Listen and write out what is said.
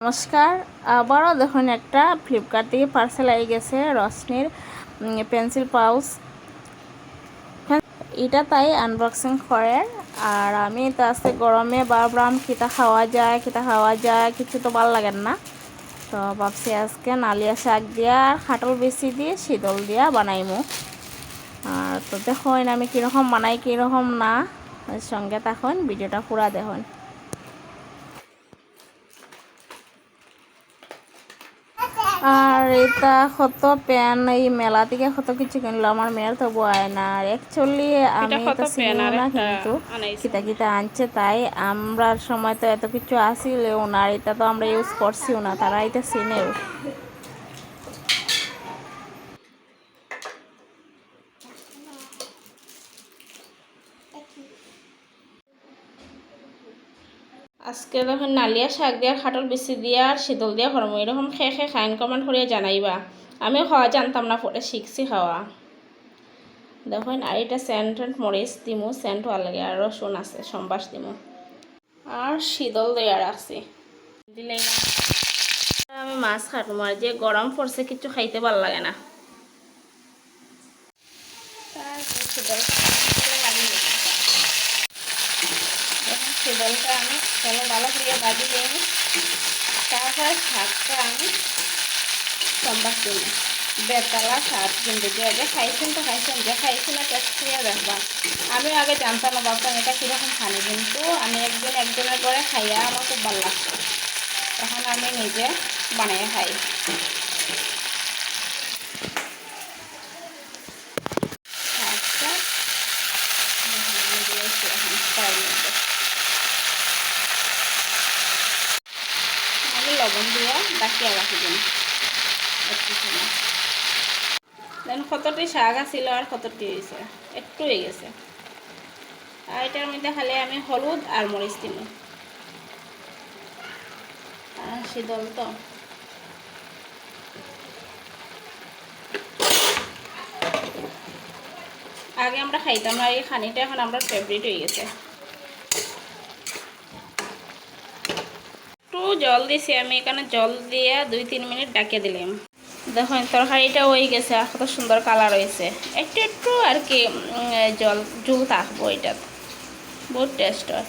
নমস্কার, আবারও দেখুন একটা ফ্লিপকার্ট থেকে পার্সেল আই গেছে রশ্মির পেন্সিল পাউচ। এটা তাই আনবক্সিং করে। আর আমি তো আজকে গরমে বারবার কিতা খাওয়া যায় কিছু তো ভালো লাগে না। তো ভাবছি আজকে নালিয়া শাক দিয়া আর খাটল বেশি দিয়ে শীতল দিয়া বানাইমু। আর তো দেখুন আমি কীরকম বানাই কীরকম না, সঙ্গে তখন ভিডিওটা পুরা দেখুন। আর এটা কত প্যান এই মেলা থেকে কত কিছু কিনলো আমার মেয়ের, তো বয় না। আর অ্যাকচুয়ালি আমি তো চিনিও না, কিন্তু কিতা কিতা আনছে তাই আমরার সময় তো এত কিছু আসিলেও না, আর এটা তো আমরা ইউজ করছিও না, তারা এটা চিনেও। আজকে যখন নালিয়া শাক দিয়া খাটল বেশি দিয়া আর শীতল দিয়া করবো, এরকম খেয়ে খাইন কমেন্ট করিয়া জানাইবা। আমিও খাওয়া জানতাম না, পরে শিখছি খাওয়া। দেখুন আর এটা সেন্ট মরিচ দিমু, সেন্ট হওয়ার লাগে, আর রসুন আছে সম্বাস দিমু, আর শীতল দেয়া রাখছি দিলেই না। আমি মাছ খাটবো, আর যে গরম পড়ছে কিছু খাইতে ভাল লাগে না। শীতলটা আমি চলো ভালো করে বাজি দিই, তারপরে শাকটা আমি সম্বাস দিই। বেতালা শাক কিন্তু যে আগে খাইছেন তো খাইছেন, যে খাইছেন না টেস্ট করে দেখবা। আমি আগে জানতাম না, ভাবতাম এটা কীরকম খানি, কিন্তু আমি একজনের পরে খাইয়া আমার খুব ভালো লাগছে। এখন আমি নিজে বানিয়ে খাই। শাকটা আমি লবণ দিয়ে ডাকিয়ে রাখি দিন একটু সময়। দেন কতটি শাক আছিল আর কতটি হয়েছে, একটু হয়ে গেছে। আর এটার মধ্যে খালি আমি হলুদ আর মরিচ দিব। আর শীতল তো আগে আমরা খাইতাম না, এই খানিটা এখন আমরা ফেভারিট হয়ে গেছে। একটু জল দিছি আমি, এখানে জল দিয়ে 2-3 মিনিট ডাকিয়ে দিলাম। দেখুন তরকারিটা হয়ে গেছে, আর কত সুন্দর কালার হয়েছে। একটু আর কি জল থাকবো, এটা বহুত টেস্ট হয়।